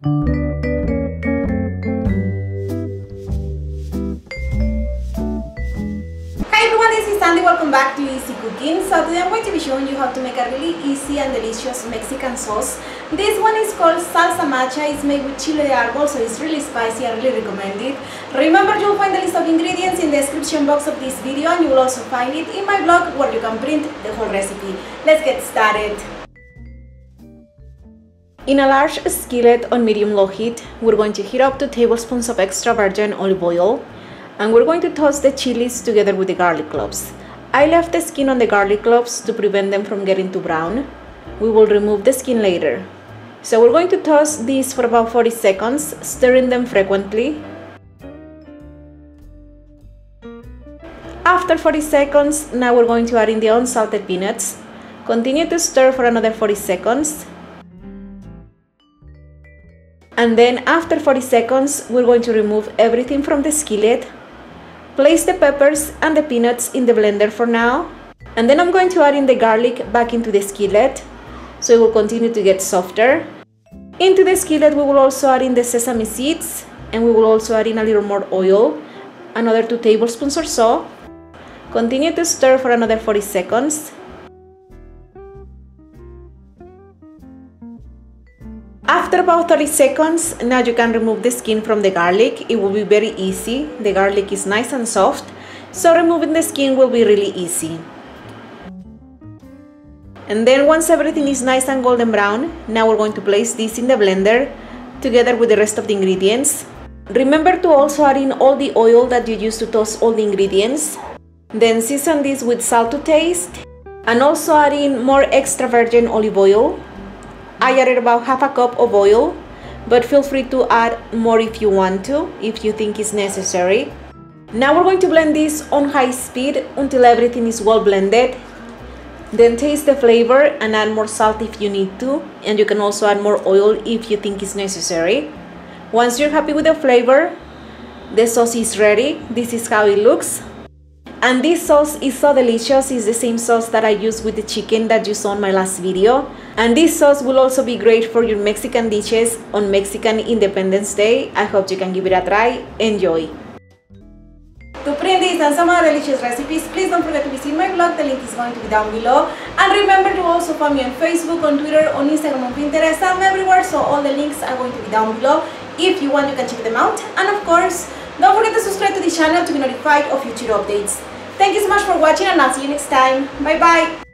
Hi everyone, this is Sandy. Welcome back to Easy Cooking. So today I'm going to be showing you how to make a really easy and delicious Mexican sauce. This one is called Salsa Macha. It's made with Chile de Árbol, so it's really spicy. I really recommend it. Remember, you'll find the list of ingredients in the description box of this video, and you will also find it in my blog where you can print the whole recipe. Let's get started. In a large skillet on medium-low heat, we're going to heat up 2 tablespoons of extra virgin olive oil, and we're going to toss the chilies together with the garlic cloves. I left the skin on the garlic cloves to prevent them from getting too brown. We will remove the skin later. So we're going to toss these for about 40 seconds, stirring them frequently. After 40 seconds, now we're going to add in the unsalted peanuts. Continue to stir for another 40 seconds. And then after 40 seconds, we're going to remove everything from the skillet. Place the peppers and the peanuts in the blender for now. And then I'm going to add in the garlic back into the skillet, so it will continue to get softer. Into the skillet, we will also add in the sesame seeds, and we will also add in a little more oil, another 2 tablespoons or so. Continue to stir for another 40 seconds. After about 30 seconds, now you can remove the skin from the garlic. It will be very easy. The garlic is nice and soft, so removing the skin will be really easy. And then once everything is nice and golden brown, now we're going to place this in the blender together with the rest of the ingredients. Remember to also add in all the oil that you used to toast all the ingredients. Then season this with salt to taste, and also add in more extra virgin olive oil. I added about half a cup of oil, but feel free to add more if you want to, if you think it's necessary. Now we're going to blend this on high speed until everything is well blended. Then taste the flavor and add more salt if you need to, and you can also add more oil if you think it's necessary. Once you're happy with the flavor, the sauce is ready. This is how it looks. And this sauce is so delicious. It's the same sauce that I used with the chicken that you saw in my last video. And this sauce will also be great for your Mexican dishes on Mexican Independence Day. I hope you can give it a try. Enjoy! To print this and some other delicious recipes, please don't forget to visit my blog. The link is going to be down below. And remember to also follow me on Facebook, on Twitter, on Instagram, on Pinterest. I'm everywhere, so all the links are going to be down below. If you want, you can check them out. And of course, don't forget to subscribe to the channel to be notified of future updates. Thank you so much for watching, and I'll see you next time. Bye bye!